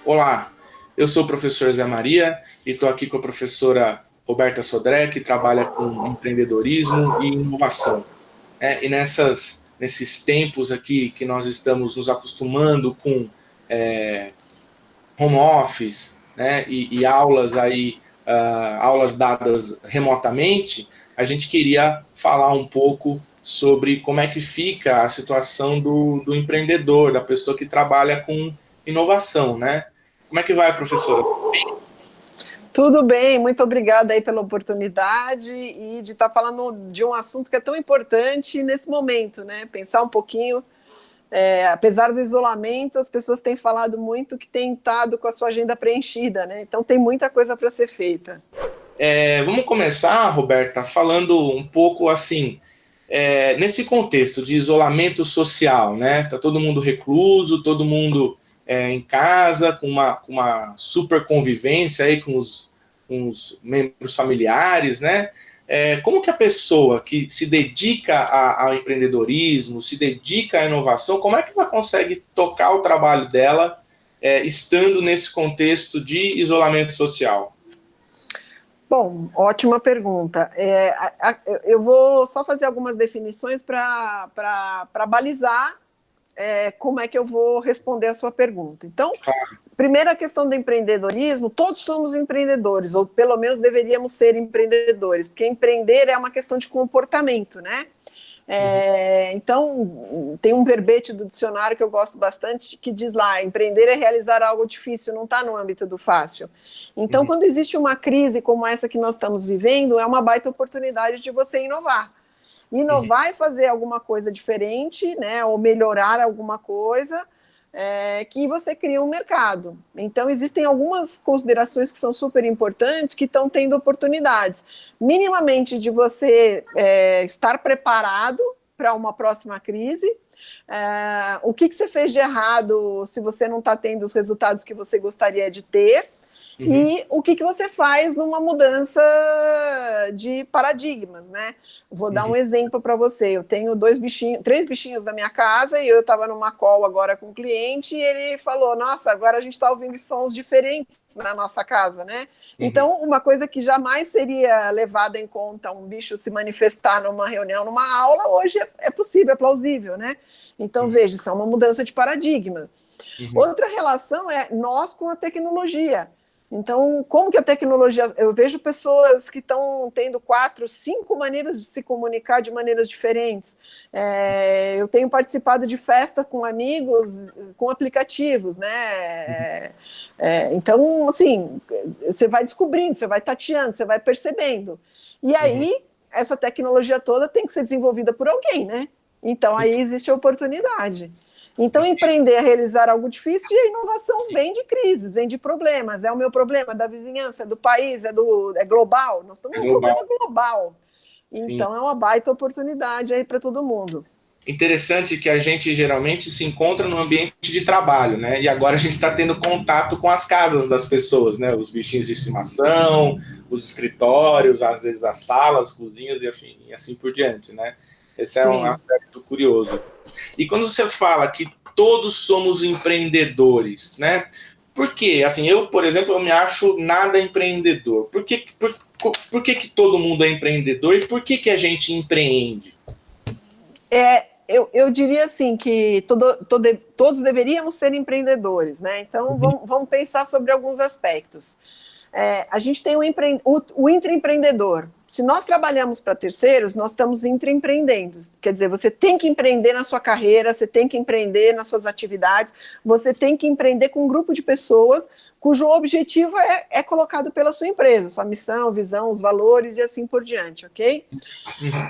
Olá, eu sou o professor Zé Maria e estou aqui com a professora Roberta Sodré, que trabalha com empreendedorismo e inovação. E nesses tempos aqui que nós estamos nos acostumando com home office, né, e aulas aí, aulas dadas remotamente, a gente queria falar um pouco sobre como é que fica a situação do empreendedor, da pessoa que trabalha com inovação, né? Como é que vai, professora? Tudo bem, muito obrigada aí pela oportunidade e de estar falando de um assunto que é tão importante nesse momento, né? Pensar um pouquinho, apesar do isolamento, as pessoas têm falado muito que têm estado com a sua agenda preenchida, né? Então tem muita coisa para ser feita. Vamos começar, Roberta, falando um pouco assim, nesse contexto de isolamento social, né? Tá todo mundo recluso, todo mundo em casa, com uma super convivência aí com os membros familiares, né? Como que a pessoa que se dedica ao empreendedorismo, se dedica à inovação, como é que ela consegue tocar o trabalho dela estando nesse contexto de isolamento social? Bom, ótima pergunta. Eu vou só fazer algumas definições para balizar como é que eu vou responder a sua pergunta. Então, primeira questão do empreendedorismo, todos somos empreendedores, ou pelo menos deveríamos ser empreendedores, porque empreender é uma questão de comportamento, né? Então, tem um verbete do dicionário que eu gosto bastante, que diz lá, empreender é realizar algo difícil, não está no âmbito do fácil. Então, quando existe uma crise como essa que nós estamos vivendo, é uma baita oportunidade de você inovar. Inovar é fazer alguma coisa diferente, né, ou melhorar alguma coisa, que você cria um mercado. Então, existem algumas considerações que são super importantes que estão tendo oportunidades. Minimamente de você estar preparado para uma próxima crise. O que você fez de errado se você não está tendo os resultados que você gostaria de ter. E o que você faz numa mudança de paradigmas, né? Vou dar um exemplo para você. Eu tenho três bichinhos na minha casa e eu estava numa call agora com um cliente e ele falou, nossa, agora a gente está ouvindo sons diferentes na nossa casa, né? Então, uma coisa que jamais seria levada em conta um bicho se manifestar numa reunião, numa aula, hoje é possível, é plausível, né? Então, veja, isso é uma mudança de paradigma. Outra relação é nós com a tecnologia. Então, como que a tecnologia... Eu vejo pessoas que estão tendo 4, 5 maneiras de se comunicar de maneiras diferentes. Eu tenho participado de festa com amigos, com aplicativos, né? Então, assim, você vai descobrindo, você vai tateando, você vai percebendo. E aí, essa tecnologia toda tem que ser desenvolvida por alguém, né? Então, aí existe a oportunidade. Então, empreender é realizar algo difícil e a inovação vem de crises, vem de problemas. É o meu problema, é da vizinhança, é do país, é global. Nós estamos num problema global. Então, é uma baita oportunidade aí para todo mundo. Interessante que a gente geralmente se encontra no ambiente de trabalho, né? E agora a gente está tendo contato com as casas das pessoas, né? Os bichinhos de estimação, os escritórios, às vezes as salas, cozinhas e assim por diante, né? Esse é um aspecto curioso. E quando você fala que todos somos empreendedores, né? Por quê? Assim, eu, por exemplo, eu me acho nada empreendedor. Por que todo mundo é empreendedor e por que a gente empreende? Eu diria assim que todos deveríamos ser empreendedores, né? Então vamos pensar sobre alguns aspectos. A gente tem o intraempreendedor. Se nós trabalhamos para terceiros, nós estamos intraempreendendo. Quer dizer, você tem que empreender na sua carreira, você tem que empreender nas suas atividades, você tem que empreender com um grupo de pessoas cujo objetivo é colocado pela sua empresa, sua missão, visão, os valores e assim por diante, ok?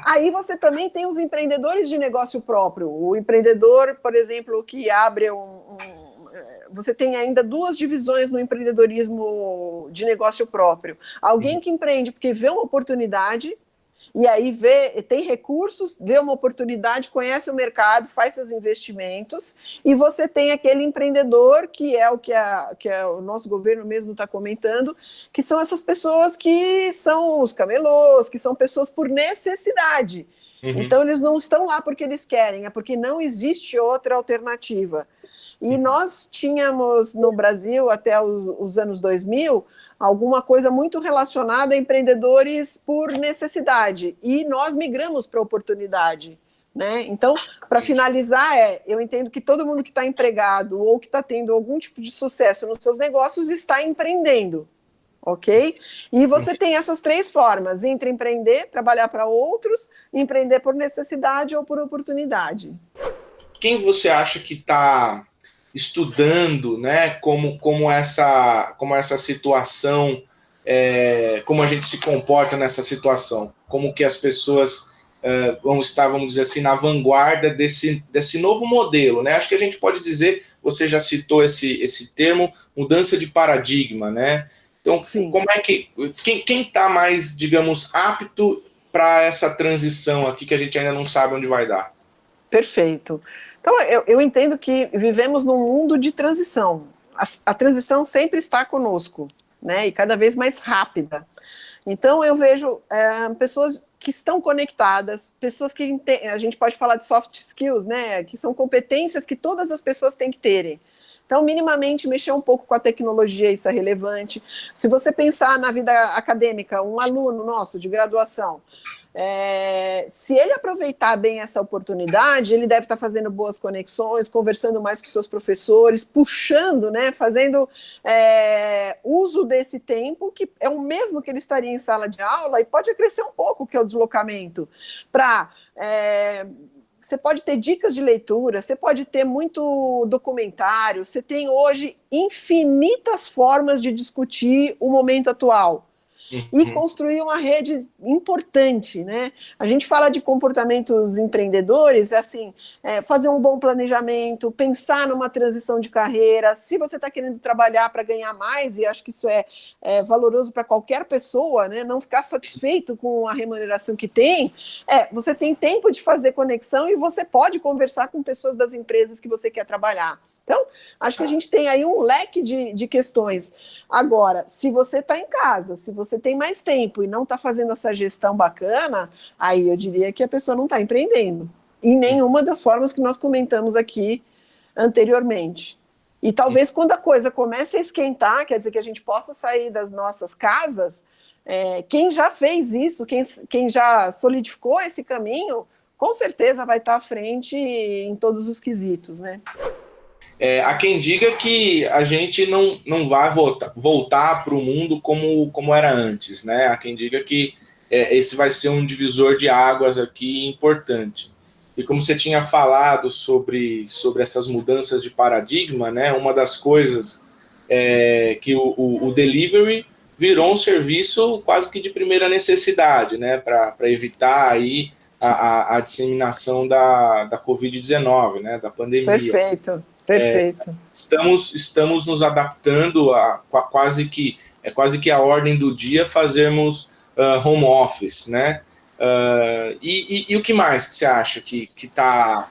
Aí você também tem os empreendedores de negócio próprio. O empreendedor, por exemplo, que abre você tem ainda duas divisões no empreendedorismo de negócio próprio. Alguém que empreende porque vê uma oportunidade e aí tem recursos, vê uma oportunidade, conhece o mercado, faz seus investimentos, e você tem aquele empreendedor que é o que o nosso governo mesmo está comentando, que são essas pessoas que são os camelôs, que são pessoas por necessidade. Então eles não estão lá porque eles querem, é porque não existe outra alternativa. E nós tínhamos no Brasil, até os anos 2000, alguma coisa muito relacionada a empreendedores por necessidade, e nós migramos para oportunidade. Né? Então, para finalizar, eu entendo que todo mundo que está empregado ou que está tendo algum tipo de sucesso nos seus negócios está empreendendo, ok? E você tem essas três formas: entre empreender, trabalhar para outros, empreender por necessidade ou por oportunidade. Quem você acha que está estudando, né, como essa situação, como a gente se comporta nessa situação, como que as pessoas vão estar, vamos dizer assim, na vanguarda desse novo modelo, né? Acho que a gente pode dizer, você já citou esse termo, mudança de paradigma, né? Então, sim, como é que quem está mais, digamos, apto para essa transição aqui que a gente ainda não sabe onde vai dar? Perfeito. Então, eu entendo que vivemos num mundo de transição. A transição sempre está conosco, né? E cada vez mais rápida. Então, eu vejo pessoas que estão conectadas, pessoas que a gente pode falar de soft skills, né? Que são competências que todas as pessoas têm que terem. Então, minimamente, mexer um pouco com a tecnologia, isso é relevante. Se você pensar na vida acadêmica, um aluno nosso de graduação, se ele aproveitar bem essa oportunidade, ele deve estar fazendo boas conexões, conversando mais com seus professores, puxando, né, fazendo uso desse tempo, que é o mesmo que ele estaria em sala de aula, e pode acrescer um pouco, que é o deslocamento, para... Você pode ter dicas de leitura, você pode ter muito documentário, você tem hoje infinitas formas de discutir o momento atual. E construir uma rede importante, né? A gente fala de comportamentos empreendedores, assim, fazer um bom planejamento, pensar numa transição de carreira. Se você está querendo trabalhar para ganhar mais, e acho que isso é valoroso para qualquer pessoa, né? Não ficar satisfeito com a remuneração que tem, você tem tempo de fazer conexão e você pode conversar com pessoas das empresas que você quer trabalhar. Então, acho que a gente tem aí um leque de questões. Agora, se você está em casa, se você tem mais tempo e não está fazendo essa gestão bacana, aí eu diria que a pessoa não está empreendendo, em nenhuma das formas que nós comentamos aqui anteriormente. E talvez quando a coisa comece a esquentar, quer dizer, que a gente possa sair das nossas casas, quem já fez isso, quem já solidificou esse caminho, com certeza vai estar à frente em todos os quesitos, né? Há quem diga que a gente não vai voltar para o mundo como era antes, né? Há quem diga que esse vai ser um divisor de águas aqui importante. E como você tinha falado sobre essas mudanças de paradigma, né? Uma das coisas que o delivery virou um serviço quase que de primeira necessidade, né? Para evitar aí a disseminação da Covid-19, né? Da pandemia. Perfeito. Perfeito. Estamos nos adaptando a quase que a ordem do dia fazermos home office, né? E o que mais que você acha que tá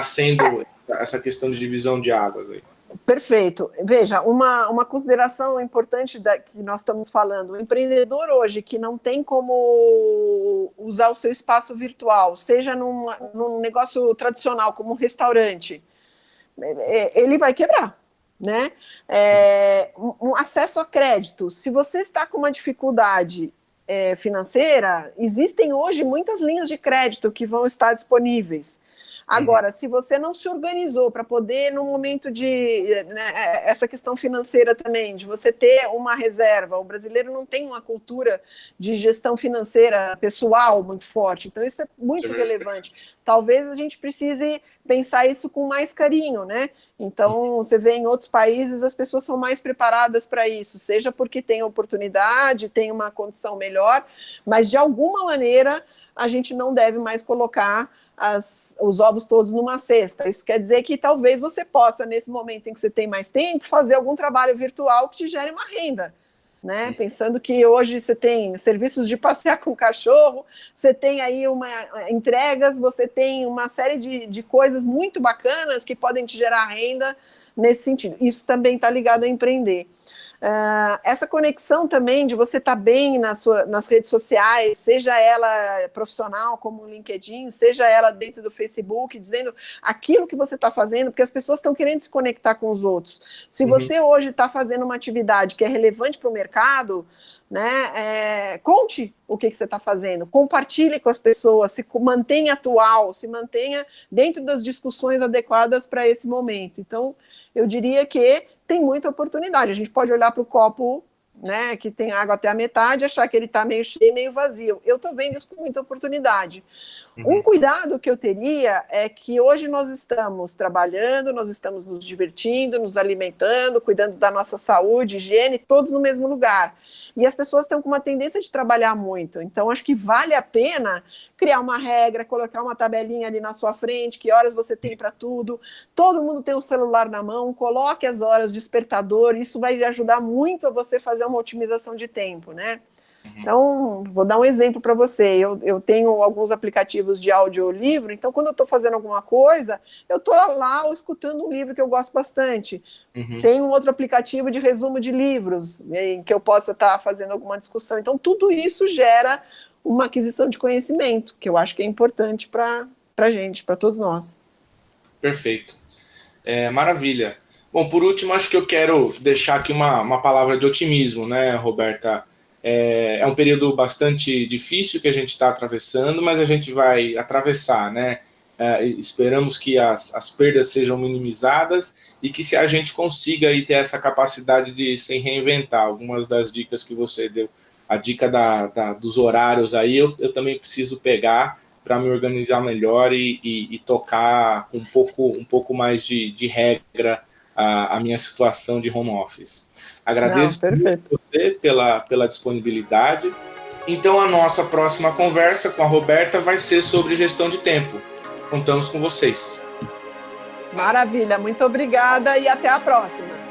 sendo essa questão de divisão de águas aí? Perfeito. Veja, uma consideração importante que nós estamos falando: o empreendedor hoje que não tem como usar o seu espaço virtual, seja num negócio tradicional como um restaurante, ele vai quebrar, né? Um acesso a crédito. Se você está com uma dificuldade financeira, existem hoje muitas linhas de crédito que vão estar disponíveis. Agora, se você não se organizou para poder, no momento essa questão financeira também, de você ter uma reserva, o brasileiro não tem uma cultura de gestão financeira pessoal muito forte, então isso é muito relevante. Talvez a gente precise pensar isso com mais carinho, né? Então, você vê em outros países, as pessoas são mais preparadas para isso, seja porque tem oportunidade, tem uma condição melhor, mas de alguma maneira a gente não deve mais colocar os ovos todos numa cesta. Isso quer dizer que talvez você possa, nesse momento em que você tem mais tempo, fazer algum trabalho virtual que te gere uma renda, né? Pensando que hoje você tem serviços de passear com o cachorro, você tem aí entregas, você tem uma série de coisas muito bacanas que podem te gerar renda nesse sentido. Isso também está ligado a empreender. Essa conexão também de você estar bem nas redes sociais, seja ela profissional, como o LinkedIn, seja ela dentro do Facebook, dizendo aquilo que você está fazendo, porque as pessoas estão querendo se conectar com os outros. Se você hoje está fazendo uma atividade que é relevante para o mercado, né, conte o que você está fazendo, compartilhe com as pessoas, se mantenha atual, se mantenha dentro das discussões adequadas para esse momento. Então, eu diria que tem muita oportunidade. A gente pode olhar para o copo, né, que tem água até a metade, achar que ele está meio cheio, meio vazio. Eu estou vendo isso com muita oportunidade. Um cuidado que eu teria é que hoje nós estamos trabalhando, nós estamos nos divertindo, nos alimentando, cuidando da nossa saúde, higiene, todos no mesmo lugar. E as pessoas estão com uma tendência de trabalhar muito. Então, acho que vale a pena criar uma regra, colocar uma tabelinha ali na sua frente, que horas você tem para tudo. Todo mundo tem um celular na mão, coloque as horas, despertador, isso vai ajudar muito a você fazer uma otimização de tempo, né? Então, vou dar um exemplo para você. Eu tenho alguns aplicativos de audiolivro, então quando eu estou fazendo alguma coisa, eu estou lá escutando um livro que eu gosto bastante. Tem um outro aplicativo de resumo de livros, em que eu possa estar fazendo alguma discussão. Então, tudo isso gera uma aquisição de conhecimento, que eu acho que é importante para a gente, para todos nós. Perfeito. Maravilha. Bom, por último, acho que eu quero deixar aqui uma palavra de otimismo, né, Roberta? É um período bastante difícil que a gente está atravessando, mas a gente vai atravessar, né? Esperamos que as perdas sejam minimizadas e que se a gente consiga aí ter essa capacidade de se reinventar. Algumas das dicas que você deu, a dica dos horários aí, eu também preciso pegar para me organizar melhor e tocar com um pouco mais de regra a minha situação de home office. Agradeço muito você pela disponibilidade. Então, a nossa próxima conversa com a Roberta vai ser sobre gestão de tempo. Contamos com vocês. Maravilha, muito obrigada e até a próxima.